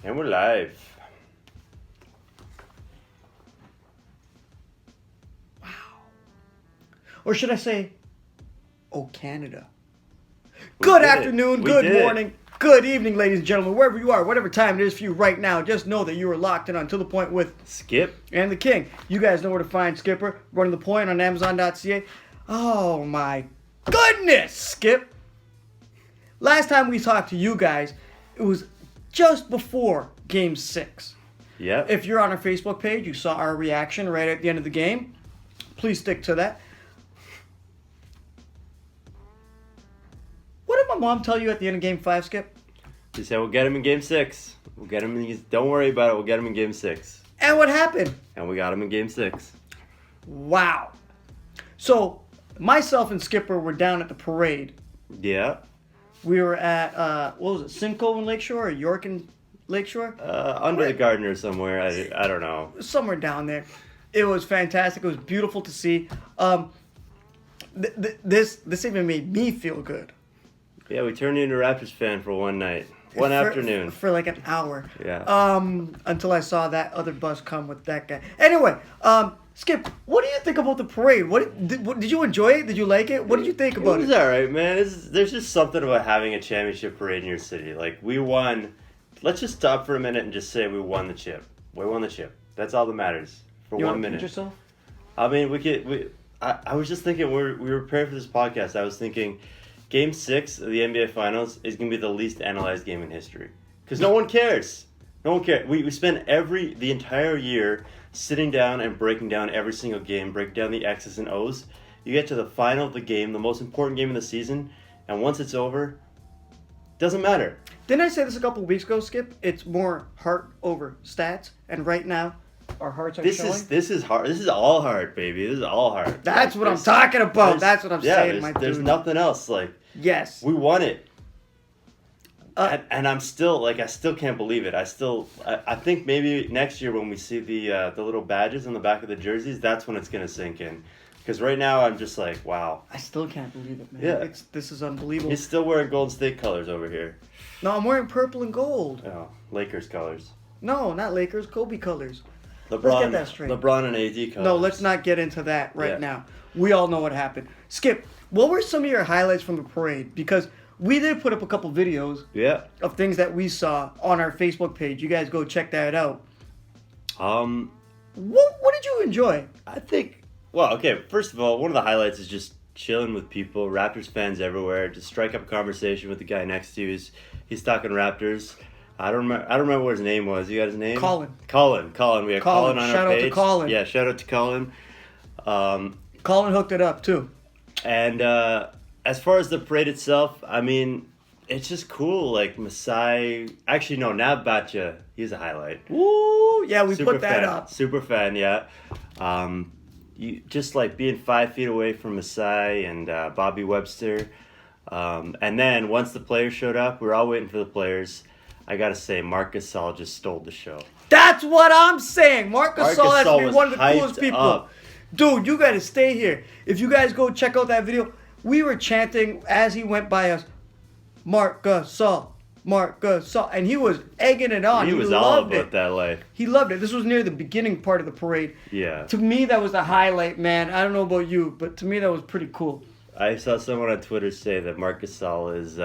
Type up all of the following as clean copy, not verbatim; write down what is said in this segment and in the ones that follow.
And we're live. Wow. Or should I say, oh, Canada. Good afternoon, good morning, good evening, ladies and gentlemen, wherever you are, whatever time it is for you right now. Just know that you are locked in on To The Point with Skip and the King. You guys know where to find Skipper, running the point on Amazon.ca. Oh my goodness, Skip. Last time we talked to you guys, it was just before Game 6. Yep. If you're on our Facebook page, you saw our reaction right at the end of the game. Please stick to that. What did my mom tell you at the end of Game 5, Skip? She said, we'll get him in Game 6. We'll get him in... Don't worry about it. We'll get him in Game 6. And what happened? And we got him in Game 6. Wow. So, myself and Skipper were down at the parade. Yeah. We were at, what was it, Simcoe in Lakeshore or York in Lakeshore? Under the Gardner somewhere. I don't know. Somewhere down there. It was fantastic. It was beautiful to see. This even made me feel good. Yeah, we turned into a Raptors fan for one night. One afternoon. For like an hour. Yeah. Until I saw that other bus come with that guy. Anyway, Skip, what do you think about the parade? Did you enjoy it? Did you like it? What did you think about it? It was alright, man. There's just something about having a championship parade in your city. Like, we won. Let's just stop for a minute and just say we won the chip. We won the chip. That's all that matters. For you 1 minute. Pinch yourself? I mean, I was just thinking, we were prepared for this podcast. I was thinking, Game 6 of the NBA Finals is going to be the least analyzed game in history. Because no one cares. No one cares. We spent the entire year sitting down and breaking down every single game, breaking down the X's and O's. You get to the final of the game, the most important game of the season, and once it's over, doesn't matter. Didn't I say this a couple of weeks ago, Skip? It's more heart over stats, and right now, our hearts are showing. This is hard. This is all hard, baby. This is all hard. That's what I'm talking about. That's what I'm saying, my dude. There's nothing else. Like, yes, we won it. And I'm still, I still can't believe it. I think maybe next year when we see the little badges on the back of the jerseys, that's when it's going to sink in. Because right now I'm just like, wow. I still can't believe it, man. Yeah. This is unbelievable. He's still wearing Golden State colors over here. No, I'm wearing purple and gold. Oh, Lakers colors. No, not Lakers. Kobe colors. LeBron, Let's get that straight. LeBron and AD colors. No, let's not get into that right now. We all know what happened. Skip, what were some of your highlights from the parade? Because we did put up a couple videos of things that we saw on our Facebook page. You guys go check that out. What did you enjoy? I think, well, okay, first of all, one of the highlights is just chilling with people, Raptors fans everywhere. Just strike up a conversation with the guy next to you. He's talking Raptors. I don't remember what his name was. You got his name? Colin. We had Colin on shout our page. Shout out to Colin. Yeah, shout out to Colin. Colin hooked it up, too. And as far as the parade itself, I mean, it's just cool. Like, Masai... Actually, no, Nav Batja. He's a highlight. Woo! Yeah, we Super put that fan. up. Super fan, yeah. You just, being 5 feet away from Masai and Bobby Webster. And then, once the players showed up, we were all waiting for the players. I gotta say, Marc Gasol just stole the show. That's what I'm saying. Marc Gasol has to be one of the coolest people. Up. Dude, you gotta stay here. If you guys go check out that video, we were chanting as he went by us, Marc Gasol, Marc Gasol. And he was egging it on. He was all about that life. He loved it. This was near the beginning part of the parade. Yeah. To me, that was the highlight, man. I don't know about you, but to me, that was pretty cool. I saw someone on Twitter say that Marc Gasol is,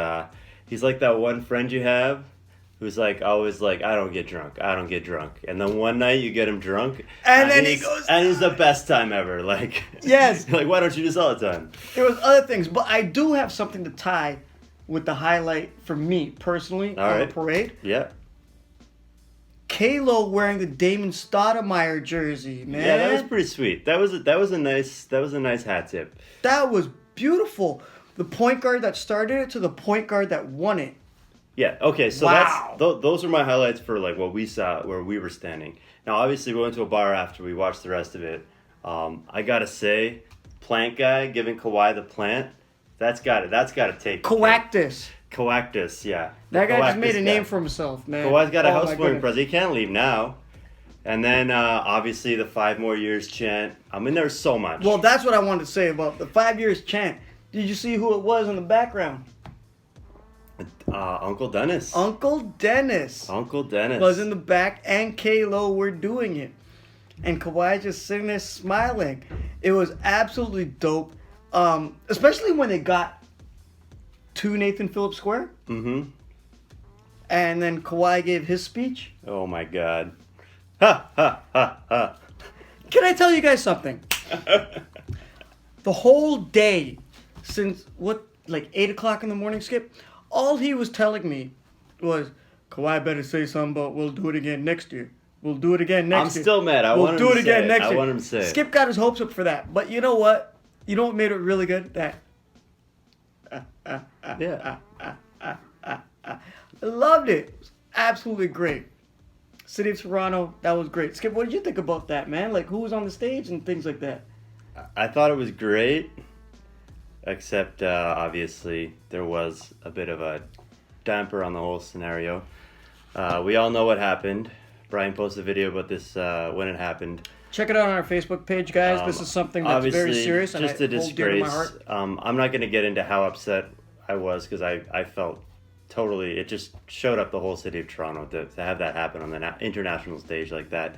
he's like that one friend you have who's always I don't get drunk. And then one night you get him drunk. And then he goes... And it's the best time ever. Yes. Why don't you do this all the time? There was other things, but I do have something to tie with the highlight for me, personally, on the parade. Yeah. Kalo wearing the Damon Stoudemire jersey, man. Yeah, that was pretty sweet. That was a nice hat tip. That was beautiful. The point guard that started it to the point guard that won it. Yeah, okay, so wow. Those are my highlights for what we saw where we were standing. Now, obviously, we went to a bar after we watched the rest of it. I gotta say, plant guy giving Kawhi the plant, that's gotta take Kawhactus. Kawhactus, yeah. That guy just made a name for himself, man. Kawhi's got a housewarming present. He can't leave now. And then, obviously, the 5 more years chant. I mean, there's so much. Well, that's what I wanted to say about the 5 years chant. Did you see who it was in the background? Uncle Dennis. Uncle Dennis Uncle Dennis was in the back, and K-Lo were doing it. And Kawhi just sitting there smiling. It was absolutely dope. Especially when they got to Nathan Phillips Square. Mm-hmm. And then Kawhi gave his speech. Oh my God. Ha ha ha ha. Can I tell you guys something? The whole day, since 8 o'clock in the morning, Skip, all he was telling me was, Kawhi better say something about we'll do it again next year. We'll do it again next year. I'm still mad. I want him to say it. I want him to say it. Skip got his hopes up for that. But you know what? You know what made it really good? That. Yeah. I loved it. It was absolutely great. City of Toronto, that was great. Skip, what did you think about that, man? Like, who was on the stage and things like that? I thought it was great, except obviously there was a bit of a damper on the whole scenario. We all know what happened. Brian posted a video about this when it happened. Check it out on our Facebook page, guys. This is something that's very serious and just a disgrace. I'm not going to get into how upset I was because I felt totally. It just showed up the whole city of Toronto to have that happen on the international stage like that.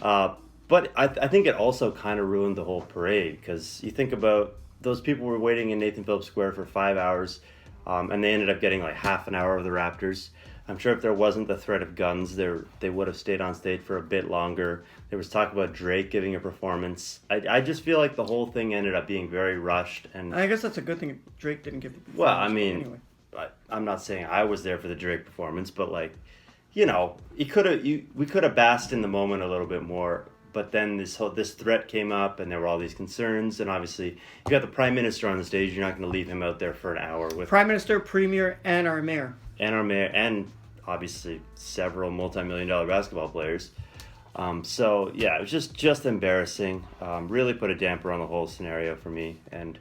But I think it also kind of ruined the whole parade because you think about those people were waiting in Nathan Phillips Square for 5 hours, and they ended up getting like half an hour of the Raptors. I'm sure if there wasn't the threat of guns, they would have stayed on stage for a bit longer. There was talk about Drake giving a performance. I just feel like the whole thing ended up being very rushed. And I guess that's a good thing Drake didn't give the performance. Well, I mean, anyway. I'm not saying I was there for the Drake performance, but like, you know, we could have basked in the moment a little bit more. But then this threat came up, and there were all these concerns, and obviously you got the Prime Minister on the stage. You're not going to leave him out there for an hour with Prime Minister, Premier, and our mayor, and obviously several multi-million-dollar basketball players. So yeah, it was just embarrassing. Really put a damper on the whole scenario for me, and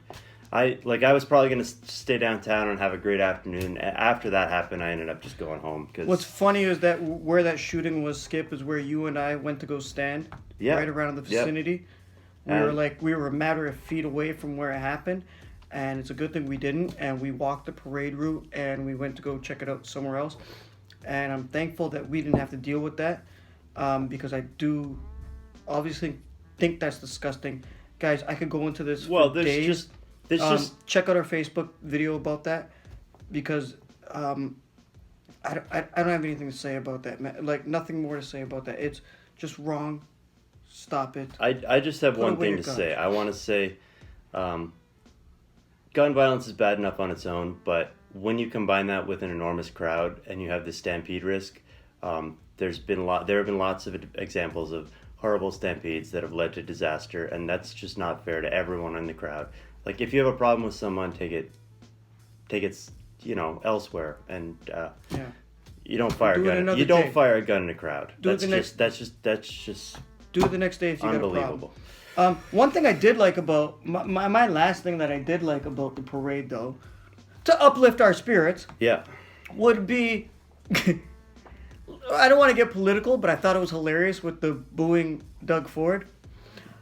I was probably going to stay downtown and have a great afternoon. After that happened, I ended up just going home. What's funny is that where that shooting was, Skip, is where you and I went to go stand. Yeah. Right around the vicinity. Yep. We were a matter of feet away from where it happened, and it's a good thing we didn't. And we walked the parade route, and we went to go check it out somewhere else. And I'm thankful that we didn't have to deal with that, because I do obviously think that's disgusting. Guys, I could go into this for days. Check out our Facebook video about that, because I don't have anything to say about that, man. Like, nothing more to say about that. It's just wrong. Stop it. I just have one thing to say. I want to say gun violence is bad enough on its own, but when you combine that with an enormous crowd and you have the stampede risk, there have been lots of examples of horrible stampedes that have led to disaster, and that's just not fair to everyone in the crowd. Like, if you have a problem with someone, take it elsewhere, and you don't fire a gun. You don't fire a gun in a crowd. That's just do it the next day if you got a problem. Unbelievable. One thing I did like about my last thing that I did like about the parade, though, to uplift our spirits, would be I don't want to get political, but I thought it was hilarious with the booing Doug Ford.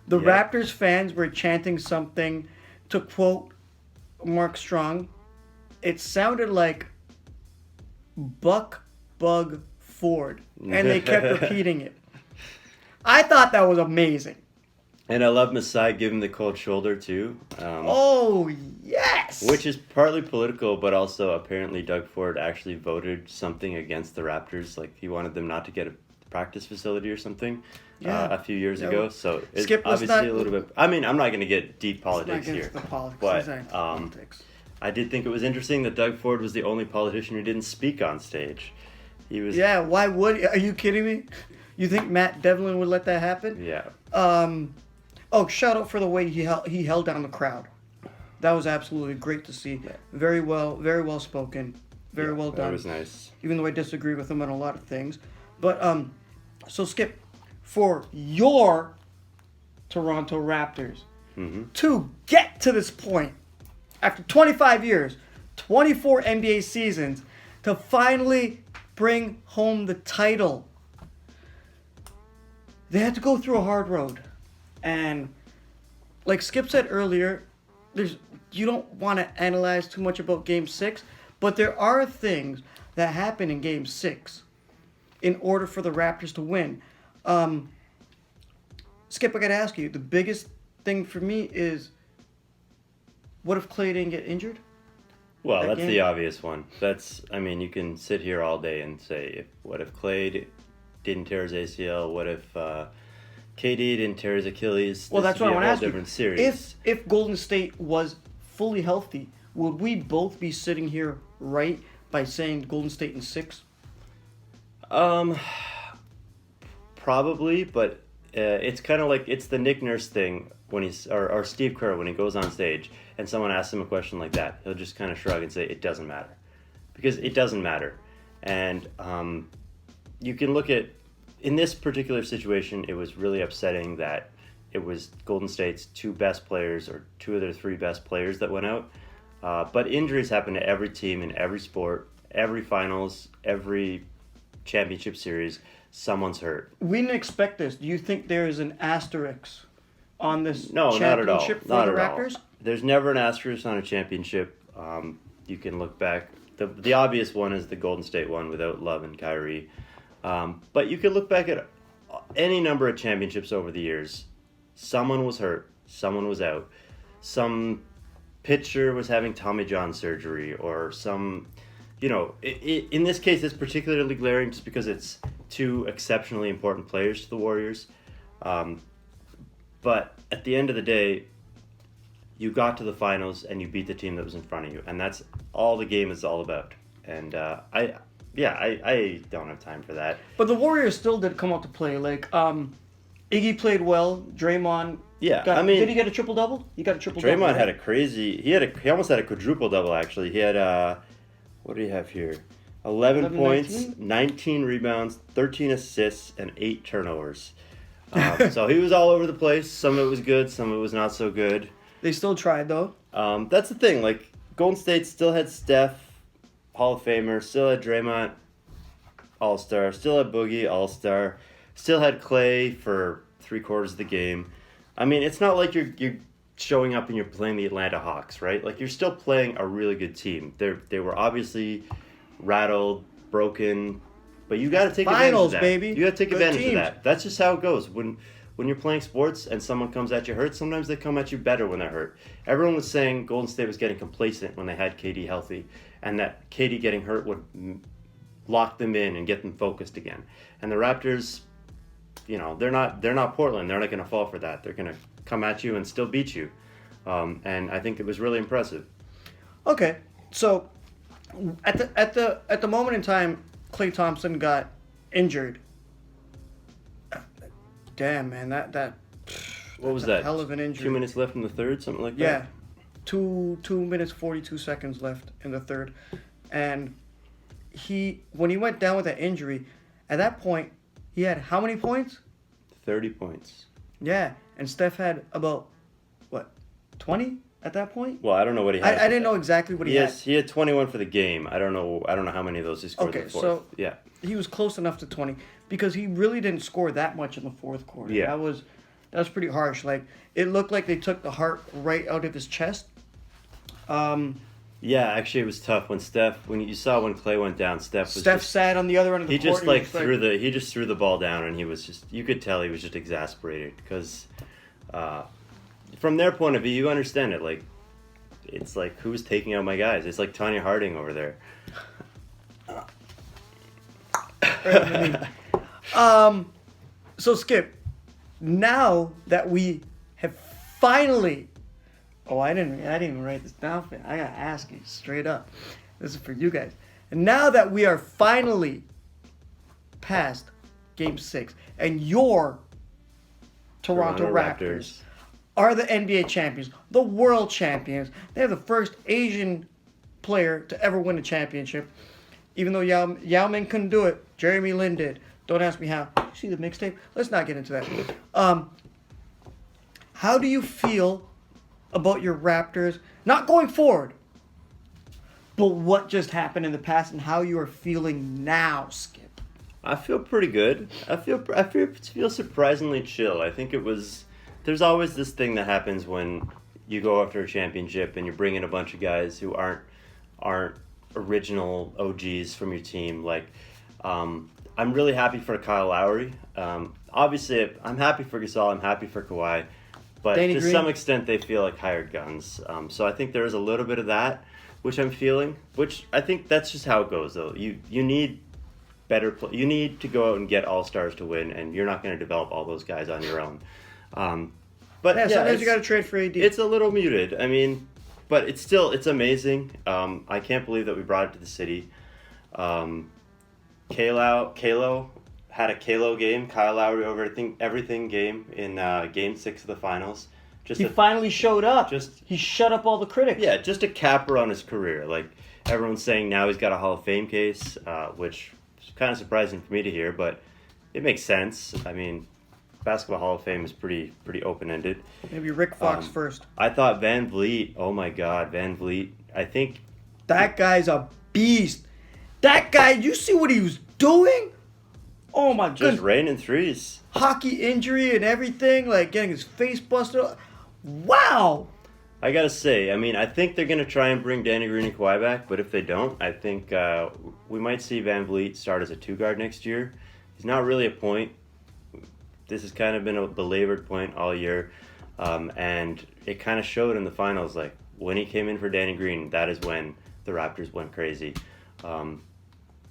The Raptors fans were chanting something, to quote Mark Strong, it sounded like Buck Bug Ford, and they kept repeating it. I thought that was amazing. And I love Masai giving the cold shoulder too. Oh, yes! Which is partly political, but also apparently Doug Ford actually voted something against the Raptors. Like, he wanted them not to get a practice facility or something a few years ago. So it's obviously a little bit... I mean, I'm not going to get deep politics here. The politics. But politics. I did think it was interesting that Doug Ford was the only politician who didn't speak on stage. He was... Yeah, why would... Are you kidding me? You think Matt Devlin would let that happen? Yeah. Oh, shout out for the way he held down the crowd. That was absolutely great to see. Yeah. Very well spoken. Very well done. That was nice. Even though I disagree with him on a lot of things. But, so Skip, for your Toronto Raptors to get to this point, after 25 years, 24 NBA seasons, to finally bring home the title, they had to go through a hard road. And like Skip said earlier, you don't want to analyze too much about Game 6, But there are things that happen in Game 6 in order for the Raptors to win. Skip, I got to ask you, the biggest thing for me is, what if Klay didn't get injured? Well, that's the obvious one. You can sit here all day and say, what if Klay didn't tear his ACL? What if KD didn't tear his Achilles? Well, that's what I want to ask different you. Series. If Golden State was fully healthy, would we both be sitting here right by saying Golden State in 6? Probably, but it's kind of like, it's the Nick Nurse thing when or Steve Kerr when he goes on stage and someone asks him a question like that. He'll just kind of shrug and say, it doesn't matter. Because it doesn't matter. And you can look at, in this particular situation, it was really upsetting that it was Golden State's 2 best players or 2 of their 3 best players that went out. But injuries happen to every team in every sport, every finals, every championship series. Someone's hurt. We didn't expect this. Do you think there is an asterisk on this Not championship for the at all. Raptors? There's never an asterisk on a championship. You can look back. The obvious one is the Golden State one without Love and Kyrie. But you can look back at any number of championships over the years. Someone was hurt. Someone was out. Some pitcher was having Tommy John surgery, or some, in this case, it's particularly glaring just because it's 2 exceptionally important players to the Warriors. But at the end of the day, you got to the finals and you beat the team that was in front of you, and that's all the game is all about. And I don't have time for that. But the Warriors still did come out to play. Like, Iggy played well. Draymond. Yeah, did he get a triple double? He got a triple double. Draymond had a crazy. He almost had a quadruple double actually. He had what do you have here? 11 points, 19 rebounds, 13 assists, and 8 turnovers. So he was all over the place. Some of it was good, some of it was not so good. They still tried though. That's the thing. Like, Golden State still had Steph, Hall of Famer. Still had Draymond, All-Star. Still had Boogie, All-Star. Still had Klay for 3/4 of the game. I mean, it's not like you're showing up and you're playing the Atlanta Hawks, right? Like, you're still playing a really good team. They were obviously rattled, broken, but you got to take advantage of that. Baby. You got to take advantage of that. That's just how it goes. When you're playing sports and someone comes at you hurt, sometimes they come at you better when they're hurt. Everyone was saying Golden State was getting complacent when they had KD healthy, and that KD getting hurt would lock them in and get them focused again. And the Raptors, they're not Portland. They're not going to fall for that. They're going to come at you and still beat you. And I think it was really impressive. Okay, so at the moment in time, Klay Thompson got injured. Damn, man, that what was that? Hell of an injury. 2 minutes left in the third, something like that. Yeah, 2 minutes 42 seconds left in the third, and when he went down with that injury, at that point he had how many points? 30 points. Yeah, and Steph had about 20 at that point. Well, I don't know what he had. I didn't know exactly what he had. He had 21 for the game. I don't know how many of those he scored in the fourth. So yeah, he was close enough to 20 because he really didn't score that much in the fourth quarter. Yeah, that was pretty harsh. Like, it looked like they took the heart right out of his chest. Yeah, actually, it was tough when you saw when Klay went down. Steph sat on the other end of the court. He just threw the ball down, and he was just, you could tell he was just exasperated because from their point of view, you understand it. Like, it's like, who's taking out my guys? It's like Tanya Harding over there. So Skip, now that we have finally, I didn't even write this down. I gotta ask you straight up. This is for you guys. And now that we are finally past Game 6, and your Toronto Raptors are the NBA champions, the world champions. They're the first Asian player to ever win a championship. Even though Yao Ming couldn't do it, Jeremy Lin did. Don't ask me how. You see the mixtape? Let's not get into that. How do you feel about your Raptors, not going forward, but what just happened in the past and how you are feeling now, Skip? I feel pretty good. I feel surprisingly chill. I think there's always this thing that happens when you go after a championship and you bring in a bunch of guys who aren't original OGs from your team. Like, I'm really happy for Kyle Lowry. Obviously, I'm happy for Gasol. I'm happy for Kawhi. But Danny to Green. some extent, they feel like hired guns. So I think there is a little bit of that, which I'm feeling. Which I think that's just how it goes, though. You need better you need to go out and get all-stars to win, and you're not going to develop all those guys on your own. But Yeah, sometimes you got to trade for AD. It's a little muted. I mean, but it's amazing. I can't believe that we brought it to the city. Kalo had a Kalo game. Kyle Lowry over everything game in Game 6 of the finals. He finally showed up. Just he shut up all the critics. Yeah, just a capper on his career. Like everyone's saying now, he's got a Hall of Fame case, which is kind of surprising for me to hear, but it makes sense. I mean, Basketball Hall of Fame is pretty open ended. Maybe Rick Fox first. I thought Van Vliet. Oh my God, Van Vliet. I think that guy's a beast. That guy, you see what he was doing? Oh my goodness. Just raining threes. Hockey injury and everything, like getting his face busted. Wow. I gotta say, I mean, I think they're gonna try and bring Danny Green and Kawhi back, but if they don't, I think we might see Van Vliet start as a 2-guard next year. He's not really a point. This has kind of been a belabored point all year, and it kind of showed in the finals. Like when he came in for Danny Green, that is when the Raptors went crazy.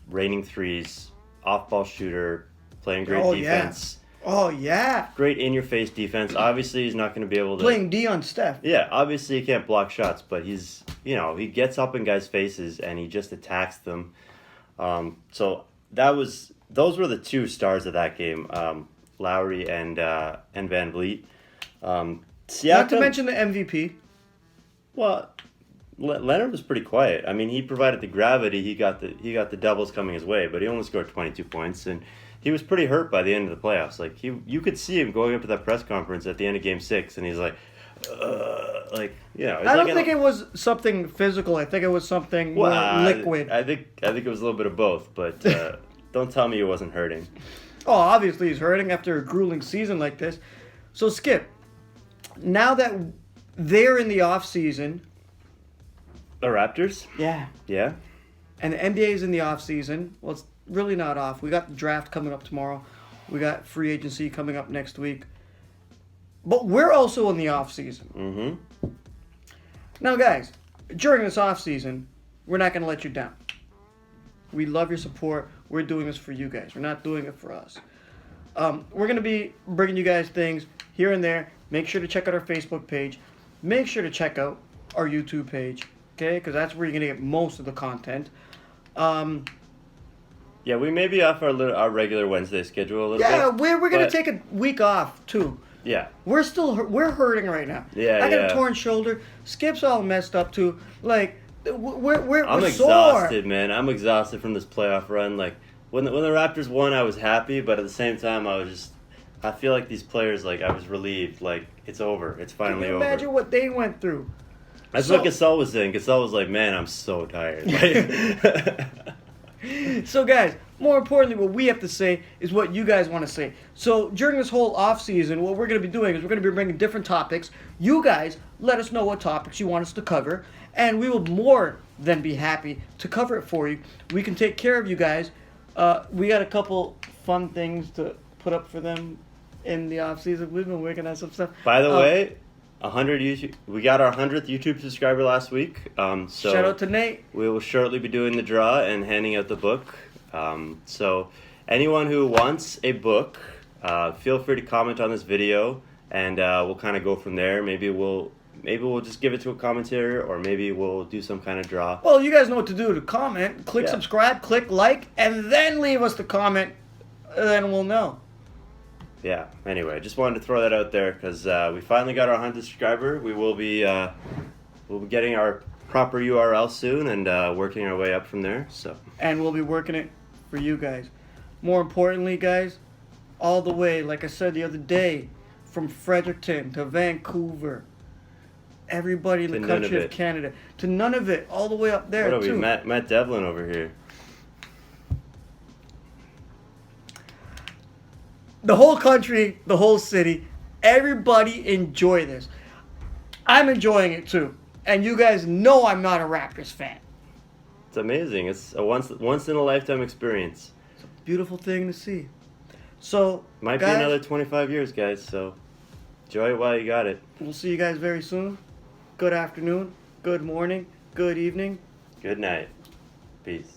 Raining threes, off-ball shooter, playing great defense. Oh, yeah. Great in-your-face defense. Obviously, he's not going to be able to... Playing D on Steph. Yeah, obviously he can't block shots, but he's, he gets up in guys' faces and he just attacks them. So those were the two stars of that game, Lowry and Van Vliet. Siakam, not to mention the MVP. Well, Leonard was pretty quiet. I mean, he provided the gravity. He got the doubles coming his way, but he only scored 22 points, and he was pretty hurt by the end of the playoffs. Like you could see him going up to that press conference at the end of Game 6, and he's like, I don't think it was something physical. I think it was something more liquid. I think it was a little bit of both, but don't tell me he wasn't hurting. Oh, obviously he's hurting after a grueling season like this. So Skip, now that they're in the off season. The Raptors? Yeah. Yeah? And the NBA is in the off season. Well, it's really not off. We got the draft coming up tomorrow. We got free agency coming up next week. But we're also in the off season. Mm-hmm. Now, guys, during this off season, we're not going to let you down. We love your support. We're doing this for you guys. We're not doing it for us. We're going to be bringing you guys things here and there. Make sure to check out our Facebook page. Make sure to check out our YouTube page. Okay, because that's where you're going to get most of the content. Yeah, we may be off our regular Wednesday schedule a little bit. Yeah, we're going to take a week off, too. Yeah. We're hurting right now. Yeah, I got a torn shoulder. Skip's all messed up, too. Like, we're I'm exhausted, sore. man. I'm exhausted from this playoff run. Like, when the Raptors won, I was happy, but at the same time, I feel like these players, like, I was relieved. Like, it's over. It's finally over. Imagine what they went through. That's what Gasol was saying. Gasol was like, man, I'm so tired. So, guys, more importantly, what we have to say is what you guys want to say. So, during this whole off season, what we're going to be doing is we're going to be bringing different topics. You guys let us know what topics you want us to cover, and we will more than be happy to cover it for you. We can take care of you guys. We got a couple fun things to put up for them in the off season. We've been working on some stuff. By the way, 100 YouTube. We got our 100th YouTube subscriber last week. So shout out to Nate. We will shortly be doing the draw and handing out the book. So anyone who wants a book, feel free to comment on this video, and we'll kind of go from there. Maybe we'll just give it to a commentator, or maybe we'll do some kind of draw. Well, you guys know what to do to comment. Click subscribe, click like, and then leave us the comment, and then we'll know. Yeah, anyway, just wanted to throw that out there because we finally got our 100th subscriber. We will be getting our proper URL soon and working our way up from there. And we'll be working it for you guys. More importantly, guys, all the way, like I said the other day, from Fredericton to Vancouver, everybody in the country of Canada, to Nunavut, all the way up there, what are too. we, Matt Devlin over here. The whole country, the whole city, everybody enjoy this. I'm enjoying it too. And you guys know I'm not a Raptors fan. It's amazing. It's a once in a lifetime experience. Beautiful thing to see. So, Might guys, be another 25 years, guys. So enjoy it while you got it. we'll see you guys very soon. Good afternoon, good morning, good evening. Good night. Peace.